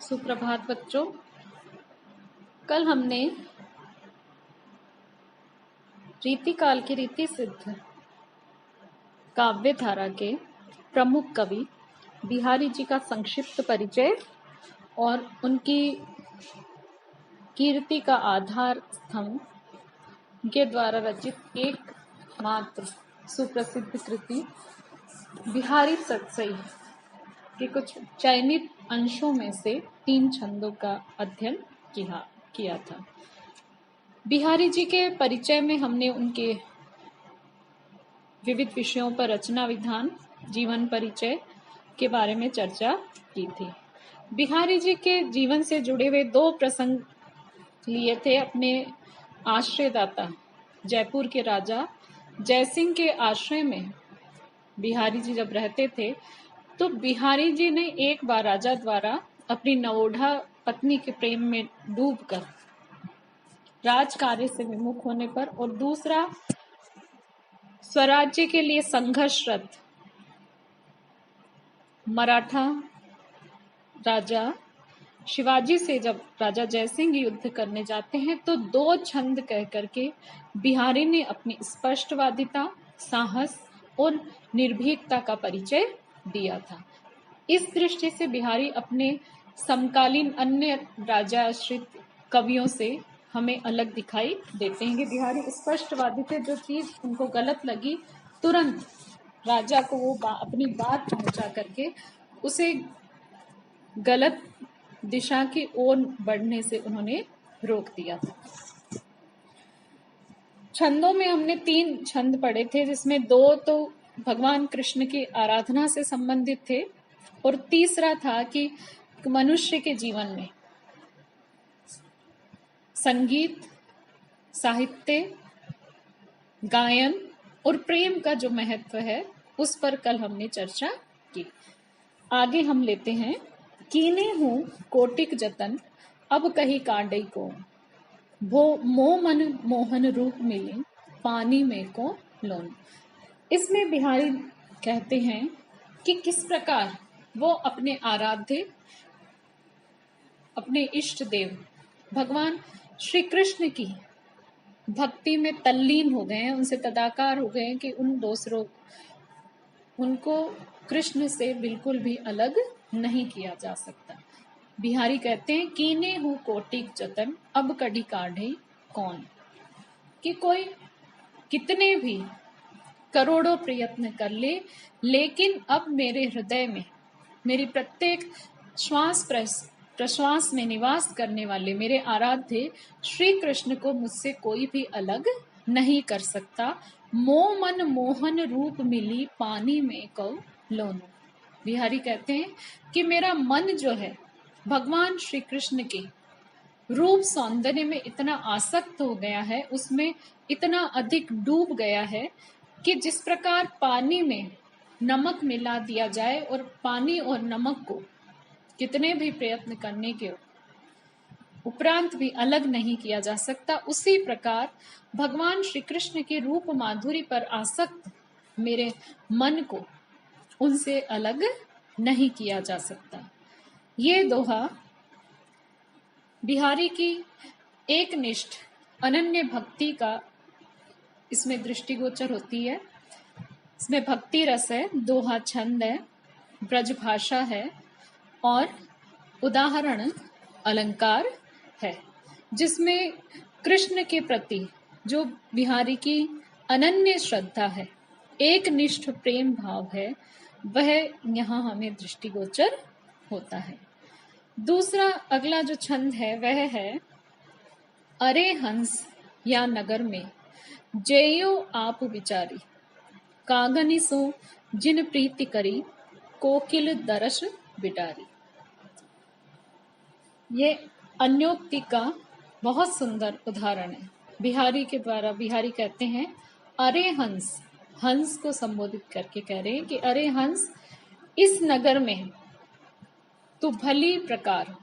सुप्रभात बच्चों। कल हमने रीतिकाल की रीति सिद्ध काव्य धारा के प्रमुख कवि बिहारी जी का संक्षिप्त परिचय और उनकी कीर्ति का आधार स्तंभ के द्वारा रचित एकमात्र सुप्रसिद्ध कृति बिहारी सतसई के कुछ चयनित अंशों में से 3 छंदों का अध्ययन किया था। बिहारी जी के परिचय में हमने उनके विविध विषयों पर रचना विधान, जीवन परिचय के बारे में चर्चा की थी। बिहारी जी के जीवन से जुड़े हुए 2 प्रसंग लिए थे। अपने आश्रयदाता जयपुर के राजा जयसिंह के आश्रय में बिहारी जी जब रहते थे तो बिहारी जी ने एक बार राजा द्वारा अपनी नवोढ़ा पत्नी के प्रेम में डूबकर राज कार्य से विमुख होने पर और दूसरा स्वराज्य के लिए संघर्षरत मराठा राजा शिवाजी से जब राजा जयसिंह युद्ध करने जाते हैं तो 2 छंद कह करके बिहारी ने अपनी स्पष्टवादिता, साहस और निर्भीकता का परिचय दिया था। इस दृष्टि से बिहारी अपने समकालीन अन्य राजाश्रित कवियों से हमें अलग दिखाई देते हैं कि बिहारी स्पष्टवादी थे। जो चीज उनको गलत लगी तुरंत राजा को वो अपनी बात पहुंचा करके उसे गलत दिशा की ओर बढ़ने से उन्होंने रोक दिया था। छंदों में हमने 3 छंद पढ़े थे, जिसमें 2 तो भगवान कृष्ण की आराधना से संबंधित थे और तीसरा था कि मनुष्य के जीवन में संगीत, साहित्य, गायन और प्रेम का जो महत्व है उस पर कल हमने चर्चा की। आगे हम लेते हैं। कीने हूँ कोटिक जतन अब कही कांडई को, मो मन मोहन रूप मिली पानी में को लोन। इसमें बिहारी कहते हैं कि किस प्रकार वो अपने आराध्य, अपने इष्ट देव भगवान श्री कृष्ण की भक्ति में तल्लीन हो गए हैं, उनसे तदाकार हो गए हैं कि उनको कृष्ण से बिल्कुल भी अलग नहीं किया जा सकता। बिहारी कहते हैं कीने हूँ कोटिक जतन अब कड़ी काढ़े कौन, कि कोई कितने भी करोड़ों प्रयत्न कर ले, लेकिन अब मेरे हृदय में, मेरी प्रत्येक श्वास प्रश्वास में निवास करने वाले मेरे आराध्य श्री कृष्ण को मुझसे कोई भी अलग नहीं कर सकता। मो मन मोहन रूप मिली पानी में को लोन। बिहारी कहते हैं कि मेरा मन जो है भगवान श्री कृष्ण के रूप सौंदर्य में इतना आसक्त हो गया है, उसमें इतना अधिक डूब गया है कि जिस प्रकार पानी में नमक मिला दिया जाए और पानी और नमक को कितने भी प्रयत्न करने के उपरांत भी अलग नहीं किया जा सकता, उसी प्रकार भगवान श्री कृष्ण के रूप माधुरी पर आसक्त मेरे मन को उनसे अलग नहीं किया जा सकता। ये दोहा बिहारी की एकनिष्ठ अनन्य भक्ति का इसमें दृष्टिगोचर होती है। इसमें भक्ति रस है, दोहा छंद है, ब्रज भाषा है और उदाहरण अलंकार है, जिसमें कृष्ण के प्रति जो बिहारी की अनन्य श्रद्धा है, एक निष्ठ प्रेम भाव है, वह यहाँ हमें दृष्टिगोचर होता है। दूसरा अगला जो छंद है वह है अरे हंस या नगर में जेयो आप विचारी, कागनी सो जिन प्रीति करी कोकिल दरस बिटारी। ये अन्योक्ति का बहुत सुंदर उदाहरण है बिहारी के द्वारा। बिहारी कहते हैं अरे हंस, हंस को संबोधित करके कह रहे हैं कि अरे हंस, इस नगर में तू भली प्रकार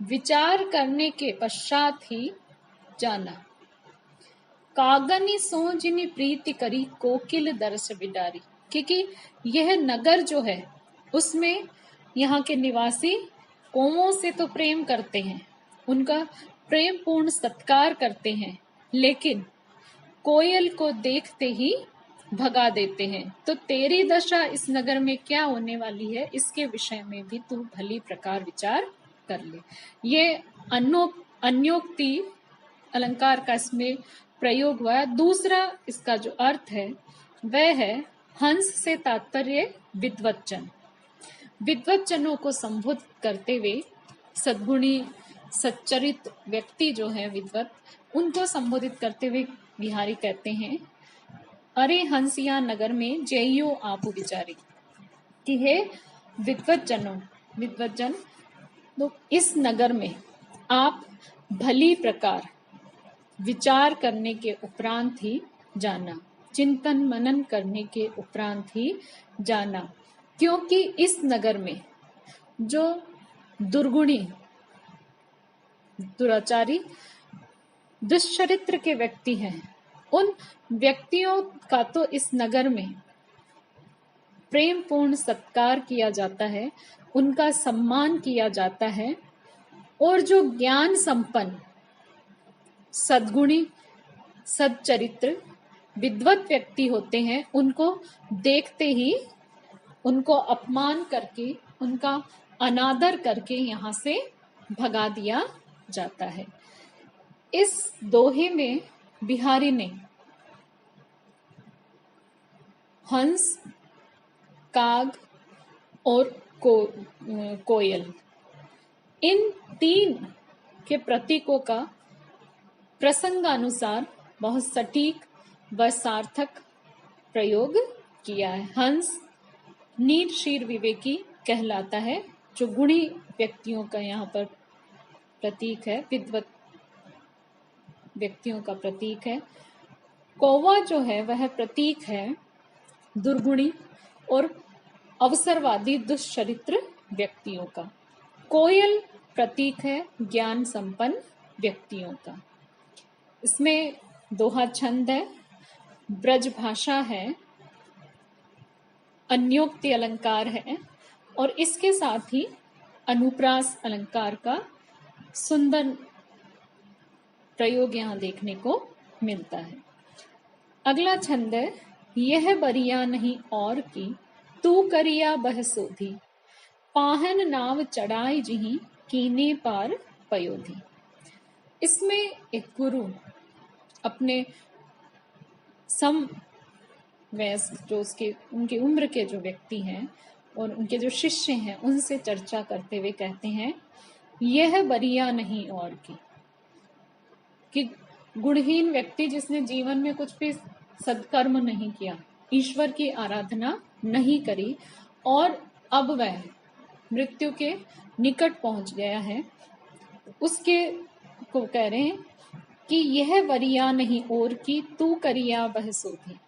विचार करने के पश्चात ही जाना। कागनी सो जिनी प्रीति करी कोकिल दरस बिटारी, क्योंकि यह नगर जो है उसमें यहाँ के निवासी कौवों से तो प्रेम करते हैं, उनका प्रेम पूर्ण सत्कार करते हैं, लेकिन कोयल को देखते ही भगा देते हैं। तो तेरी दशा इस नगर में क्या होने वाली है, इसके विषय में भी तू भली प्रकार विचार कर ले। ये अन्योक्ति अलंकार का इसमें प्रयोग हुआ है। दूसरा इसका जो अर्थ है वह है हंस से तात्पर्य विद्वज्जन। विद्वज्जनों को संबोधित करते हुए सद्गुणी सच्चरित व्यक्ति जो है विद्वत, उनको संबोधित करते हुए बिहारी कहते हैं, अरे हंसिया नगर में जइयो आप विचारी, कि हे विद्वज्जन, तो इस नगर में आप भली प्रकार विचार करने के उपरांत ही जाना, चिंतन मनन करने के उपरांत ही जाना, क्योंकि इस नगर में जो दुर्गुणी दुराचारी दुष्चरित्र के व्यक्ति हैं, उन व्यक्तियों का तो इस नगर में प्रेम पूर्ण सत्कार किया जाता है, उनका सम्मान किया जाता है, और जो ज्ञान संपन्न सद्गुणी सच्चरित्र विद्वत व्यक्ति होते हैं, उनको देखते ही उनको अपमान करके, उनका अनादर करके यहाँ से भगा दिया जाता है। इस दोहे में बिहारी ने हंस, काग और कोयल, इन तीन के प्रतीकों का प्रसंगानुसार बहुत सटीक व सार्थक प्रयोग किया है। हंस नीर शीर विवेकी कहलाता है, जो गुणी व्यक्तियों का यहाँ पर प्रतीक है, विद्वत व्यक्तियों का प्रतीक है। कौवा जो है वह प्रतीक है दुर्गुणी और अवसरवादी दुष्चरित्र व्यक्तियों का। कोयल प्रतीक है ज्ञान संपन्न व्यक्तियों का। इसमें दोहा छंद है, ब्रज भाषा है, अन्योक्ति अलंकार है, और इसके साथ ही अनुप्रास अलंकार का सुंदर प्रयोग यहाँ देखने को मिलता है। अगला छंद है, यह बरिया नहीं और की तू करिया बह सोधी, पाहन नाव चढ़ाई जिही कीने पार पयोधी। इसमें एक गुरु अपने सम वयस्क जो उनकी उम्र के जो व्यक्ति हैं और उनके जो शिष्य हैं, उनसे चर्चा करते हुए कहते हैं, यह बरिया नहीं और की, कि गुणहीन व्यक्ति जिसने जीवन में कुछ भी सत्कर्म नहीं किया, ईश्वर की आराधना नहीं करी, और अब वह मृत्यु के निकट पहुंच गया है, उसके को कह रहे हैं कि यह वरिया नहीं और की तू करिया वह सोधी,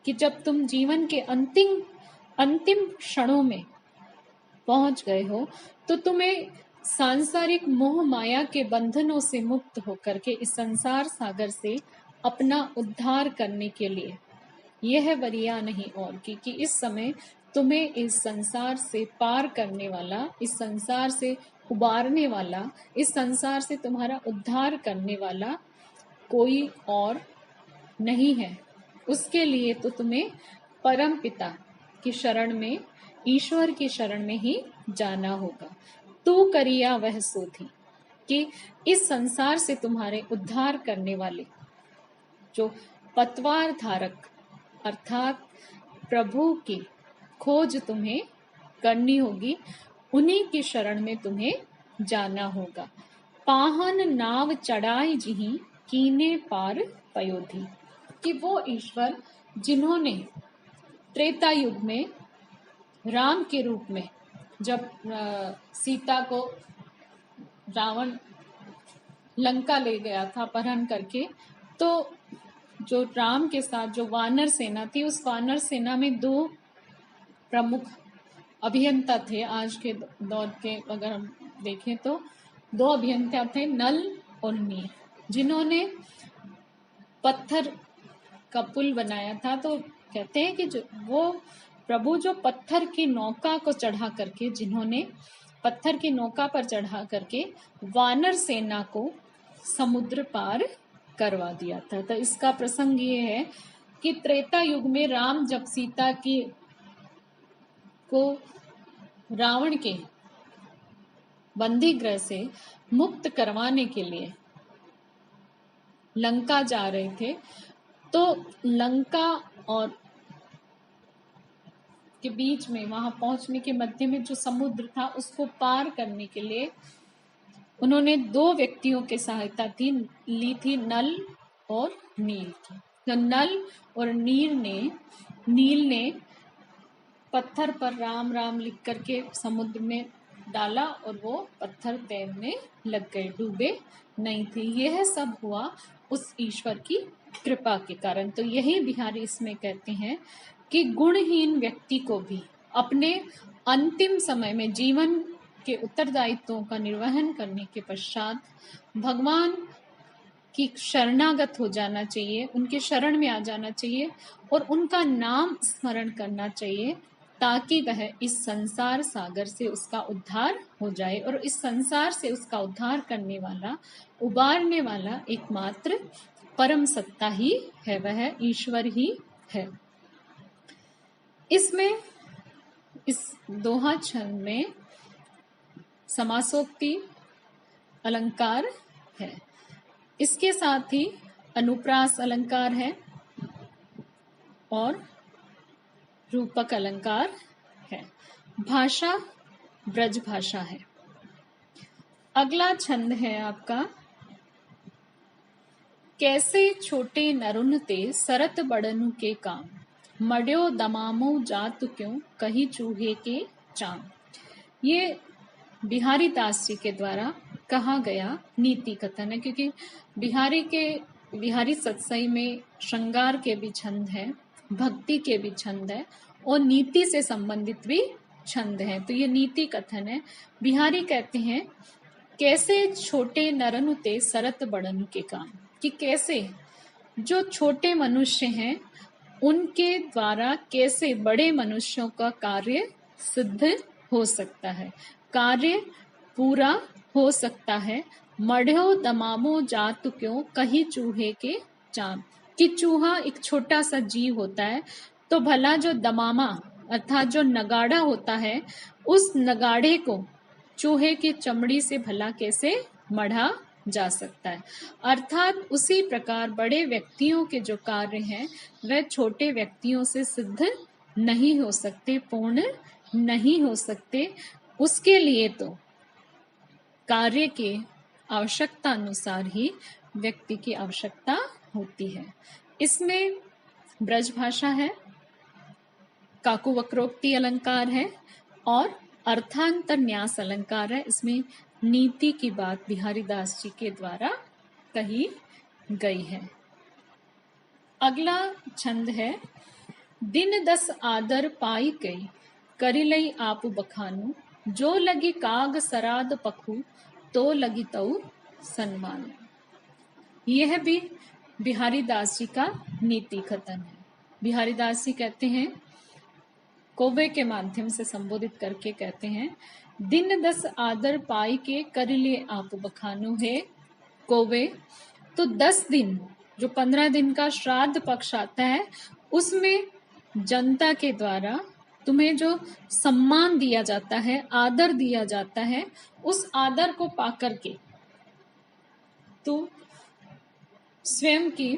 कि जब तुम जीवन के अंतिम क्षणों में पहुंच गए हो, तो तुम्हें सांसारिक मोह माया के बंधनों से मुक्त होकर के इस संसार सागर से अपना उद्धार करने के लिए यह वरिया नहीं और की, कि इस समय तुम्हें इस संसार से पार करने वाला, इस संसार से उबारने वाला, इस संसार से तुम्हारा उद्धार करने वाला कोई और नहीं है। उसके लिए तो तुम्हें परम पिता की शरण में, ईश्वर की शरण में ही जाना होगा। तू करिया वह सोधी, कि इस संसार से तुम्हारे उद्धार करने वाले जो पतवार धारक अर्थात प्रभु की खोज तुम्हें करनी होगी, उन्हीं की शरण में तुम्हें जाना होगा। पाहन नाव चढ़ाई जिही कीने पार पयोधी, कि वो ईश्वर जिन्होंने त्रेता युग में राम के रूप में, जब सीता को रावण लंका ले गया था अपहरण करके, तो जो राम के साथ जो वानर सेना थी, उस वानर सेना में दो प्रमुख अभियंता थे। आज के दौर के अगर हम देखें तो दो अभियंता थे, नल और नीर, जिन्होंने पत्थर का पुल बनाया था। तो कहते हैं कि वो प्रभु जो पत्थर की नौका को चढ़ा करके जिन्होंने पत्थर की नौका पर चढ़ा करके वानर सेना को समुद्र पार करवा दिया था। तो इसका प्रसंग ये है कि त्रेता युग में राम जब सीता की को रावण के बंदी गृह से मुक्त करवाने के लिए लंका जा रहे थे, तो लंका और के बीच में वहां पहुंचने के मध्य में जो समुद्र था उसको पार करने के लिए उन्होंने दो व्यक्तियों की सहायता ली थी, नल और नील की। तो नल और नील ने पत्थर पर राम राम लिख करके समुद्र में डाला और वो पत्थर तैरने लग गए, डूबे नहीं थे। यह सब हुआ उस ईश्वर की कृपा के कारण। तो यही बिहारी इसमें कहते हैं कि गुणहीन व्यक्ति को भी अपने अंतिम समय में जीवन के उत्तरदायित्वों का निर्वहन करने के पश्चात भगवान की शरणागत हो जाना चाहिए, उनके शरण में आ जाना चाहिए और उनका नाम स्मरण करना चाहिए, ताकि वह इस संसार सागर से उसका उद्धार हो जाए। और इस संसार से उसका उद्धार करने वाला, उबारने वाला एकमात्र परम सत्ता ही है, वह ईश्वर ही है। इसमें इस दोहा छंद में समासोक्ति अलंकार है, इसके साथ ही अनुप्रास अलंकार है और रूपक अलंकार है। भाषा ब्रज भाषा है। अगला छंद है आपका, कैसे छोटे नरुन ते सरत बड़नु के काम, मड्यो दमामो जात क्यों कही चूहे के चाम। ये बिहारी दास जी के द्वारा कहा गया नीति कथन है, क्योंकि बिहारी सत्सई में श्रृंगार के भी छंद है, भक्ति के भी छंद है और नीति से संबंधित भी छंद है। तो ये नीति कथन है। बिहारी कहते हैं, कैसे छोटे नरनु ते सरत बड़नु के काम, कि कैसे जो छोटे मनुष्य हैं उनके द्वारा कैसे बड़े मनुष्यों का कार्य सिद्ध हो सकता है, कार्य पूरा हो सकता है। मढ़ो दमामो जातु क्यों कही चूहे के चाम, कि चूहा एक छोटा सा जीव होता है, तो भला जो दमामा अर्थात जो नगाड़ा होता है, उस नगाड़े को चूहे की चमड़ी से भला कैसे मढ़ा जा सकता है। अर्थात उसी प्रकार बड़े व्यक्तियों के जो कार्य हैं वह छोटे व्यक्तियों से सिद्ध नहीं हो सकते, पूर्ण नहीं हो सकते। उसके लिए तो कार्य के आवश्यकता अनुसार ही व्यक्ति की आवश्यकता होती है। इसमें ब्रज भाषा है, काकु वक्रोक्ति अलंकार है और अर्थांतर न्यास अलंकार है। इसमें नीति की बात बिहारी दास जी के द्वारा कही गई है। अगला छंद है, दिन 10 आदर पाई गई करिलई आप बखानु, जो लगी काग सराद पखु तो लगी तऊ सन्मान। यह भी बिहारी दास जी का नीति कथन है। बिहारी दास जी कहते हैं, कोवे के माध्यम से संबोधित करके कहते हैं, दिन 10 आदर पाई के करिले आप बखानु है कोवे। तो 10 दिन, जो 15 दिन का श्राद्ध पक्ष आता है, उसमें जनता के द्वारा तुम्हें जो सम्मान दिया जाता है, आदर दिया जाता है, उस आदर को पाकर के तू स्वयं की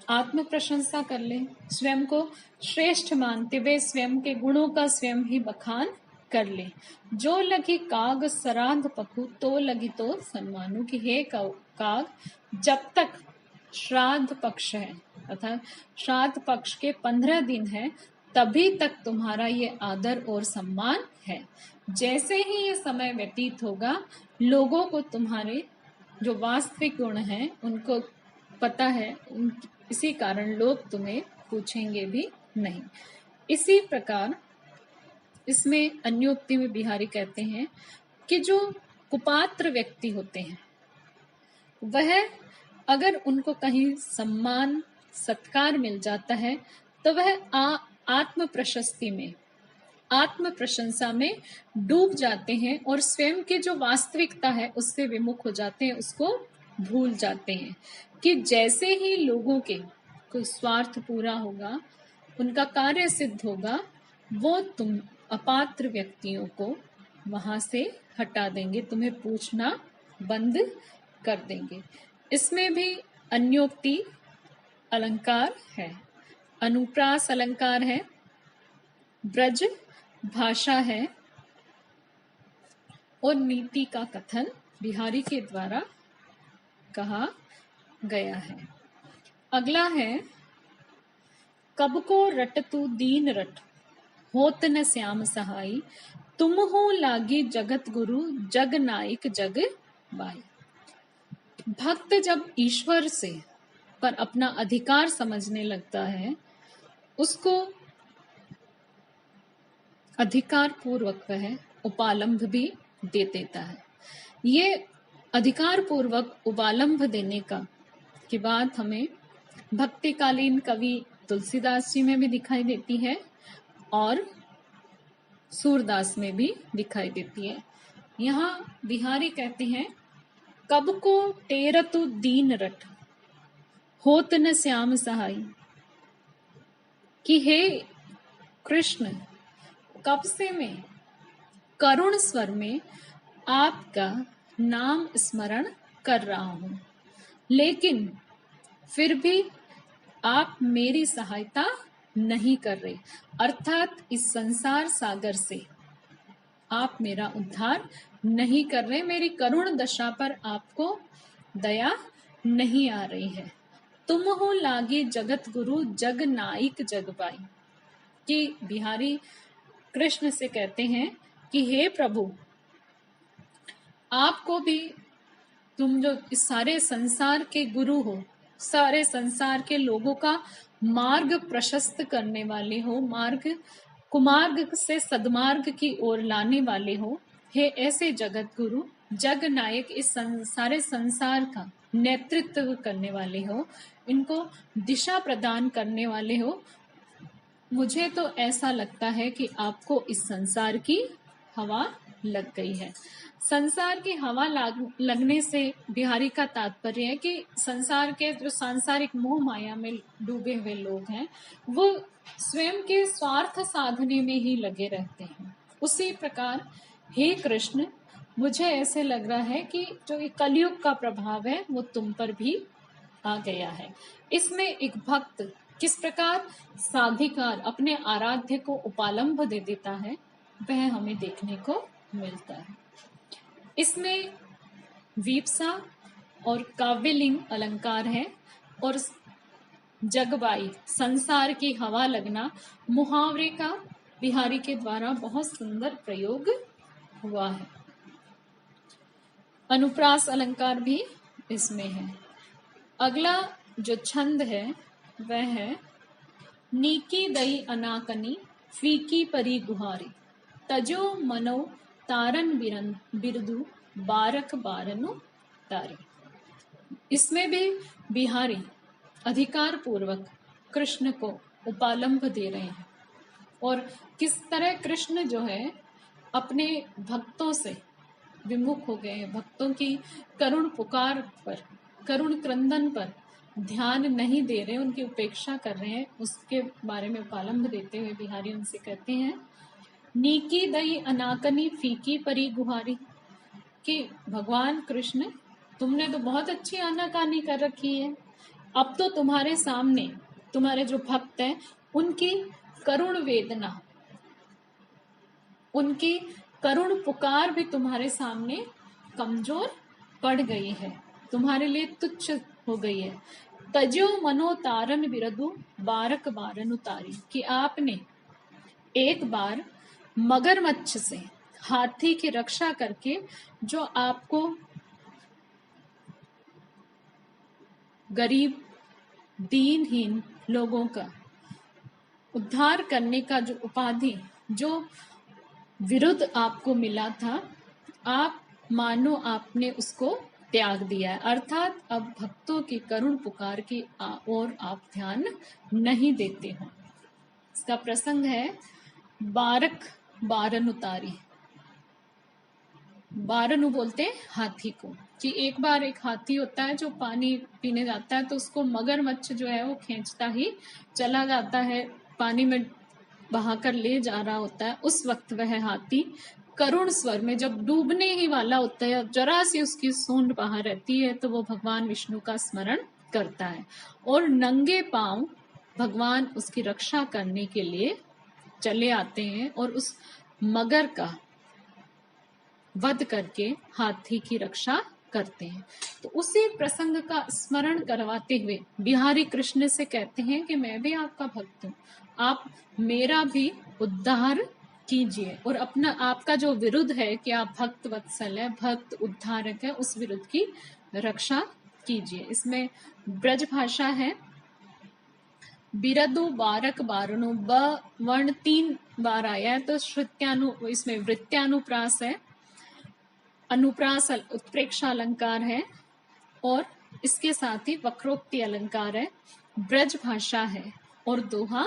आत्म प्रशंसा कर ले, स्वयं को श्रेष्ठ मानते हुए स्वयं के गुणों का स्वयं ही बखान कर ले। जो लगी काग सराध पखु तो लगी तो सम्मानु, की हे काग, जब तक श्राद्ध पक्ष है अर्थात श्राद्ध पक्ष के 15 दिन है, तभी तक तुम्हारा ये आदर और सम्मान है। जैसे ही ये समय व्यतीत होगा, लोगों को तुम्हारे जो वास्तविक गुण हैं उनको पता है, इसी कारण लोग तुम्हें पूछेंगे भी नहीं। इसी प्रकार इसमें अन्योक्ति में बिहारी कहते हैं कि जो कुपात्र व्यक्ति होते हैं वह अगर उनको कहीं सम्मान सत्कार मिल जाता है तो वह आत्म प्रशस्ति में आत्म प्रशंसा में डूब जाते हैं और स्वयं की जो वास्तविकता है उससे विमुख हो जाते हैं, उसको भूल जाते हैं कि जैसे ही लोगों के कोई स्वार्थ पूरा होगा, उनका कार्य सिद्ध होगा, वो तुम अपात्र व्यक्तियों को वहां से हटा देंगे, तुम्हें पूछना बंद कर देंगे। इसमें भी अन्योक्ति अलंकार है, अनुप्रास अलंकार है, ब्रज भाषा है और नीति का कथन बिहारी के द्वारा कहा गया है। अगला है, कब को रट तू दीन रट, होत न श्याम सहाई, तुम हो लागी जगत गुरु, जग नायक जग बाई। भक्त जब ईश्वर से पर अपना अधिकार समझने लगता है, उसको अधिकार पूर्वक वह उपालंभ भी दे देता है। ये अधिकार पूर्वक उपालंभ देने का की बात हमें भक्तिकालीन कवि तुलसीदास जी में भी दिखाई देती है और सूरदास में भी दिखाई देती है। यहाँ बिहारी कहते हैं, कब को टेरतु दीन रट, होत न श्याम सहाई, कि हे कृष्ण, कब से मैं करुण स्वर में आपका नाम स्मरण कर रहा हूं, लेकिन फिर भी आप मेरी सहायता नहीं कर रहे, अर्थात इस संसार सागर से आप मेरा उद्धार नहीं कर रहे, मेरी करुण दशा पर आपको दया नहीं आ रही है। तुम हो लागे जगत गुरु, जग नायक जग बाई, कि बिहारी कृष्ण से कहते हैं कि हे प्रभु, आपको भी, तुम जो इस सारे संसार के गुरु हो, सारे संसार के लोगों का मार्ग प्रशस्त करने वाले हो, कुमार्ग से सदमार्ग की ओर लाने वाले हो, हे ऐसे जगत गुरु, जग नायक, इस सारे संसार का नेतृत्व करने वाले हो, इनको दिशा प्रदान करने वाले हो। मुझे तो ऐसा लगता है कि आपको इस संसार की हवा लग गई है। संसार की हवा लगने से बिहारी का तात्पर्य है कि संसार के जो सांसारिक मोह माया में डूबे हुए लोग हैं, वो स्वयं के स्वार्थ साधने में ही लगे रहते हैं। उसी प्रकार हे कृष्ण, मुझे ऐसे लग रहा है कि जो ये कलयुग का प्रभाव है वो तुम पर भी आ गया है। इसमें एक भक्त किस प्रकार साधिकार अपने आराध्य को उपालंभ दे देता है, वह हमें देखने को मिलता है। इसमें वीपसा और काव्यलिंग अलंकार है और जगबाई, संसार की हवा लगना, मुहावरे का बिहारी के द्वारा बहुत सुंदर प्रयोग हुआ है। अनुप्रास अलंकार भी इसमें है। अगला जो छंद है वह है, नीकी दई अनाकनी, फीकी परी गुहारी, तजो मनो तारन बिरदु, बारक बारनु तारी। इसमें भी बिहारी अधिकार पूर्वक कृष्ण को उपालंभ दे रहे हैं और किस तरह कृष्ण जो है अपने भक्तों से विमुख हो गए हैं, भक्तों की करुण पुकार पर, करुण क्रंदन पर ध्यान नहीं दे रहे, उनकी उपेक्षा कर रहे हैं, उसके बारे में उपालंभ देते हुए बिहारी उनसे कहते हैं, नीकी दई अनाकनी, फीकी परी गुहारी, कि भगवान कृष्ण, तुमने तो बहुत अच्छी आनाकानी कर रखी है, अब तो तुम्हारे सामने तुम्हारे जो भक्त हैं उनकी करुण वेदना, उनकी करुण पुकार भी तुम्हारे सामने कमजोर पड़ गई है, तुम्हारे लिए तुच्छ हो गई है। तजो मनो तारन बिरदु, बारक बारन उतारी, कि आपने एक बार मगरमच्छ से, हाथी की रक्षा करके जो आपको गरीब दीनहीन लोगों का उद्धार करने का जो उपाधि, जो विरुद्ध आपको मिला था, आप मानो आपने उसको त्याग दिया है, अर्थात अब भक्तों की करुण पुकार की ओर आप ध्यान नहीं देते हो। इसका प्रसंग है, बारक बारन उतारी। बारनु बोलते हैं हाथी को, कि एक बार एक हाथी होता है जो पानी पीने जाता है, तो उसको मगरमच्छ जो है वो खींचता ही चला जाता है, पानी में बहाकर ले जा रहा होता है। उस वक्त वह हाथी करुण स्वर में, जब डूबने ही वाला होता है, जरा सी उसकी सूंड बाहर रहती है, तो वो भगवान विष्णु का स्मरण करता है और नंगे पांव भगवान उसकी रक्षा करने के लिए चले आते हैं और उस मगर का वध करके हाथी की रक्षा करते हैं। तो उसी प्रसंग का स्मरण करवाते हुए बिहारी कृष्ण से कहते हैं कि मैं भी आपका भक्त हूँ, आप मेरा भी उद्धार कीजिए, और अपना आपका जो विरुद्ध है कि आप भक्त वत्सल है, भक्त उद्धारक है, उस विरुद्ध की रक्षा कीजिए। इसमें ब्रज भाषा है, बिरदु बारक बारनु, ब वर्ण 3 बार आया है, तो इसमें वृत्यानुप्रास है, अनुप्रास उत्प्रेक्षा अलंकार है, और इसके साथ ही वक्रोक्ति अलंकार है, ब्रज भाषा है और दोहा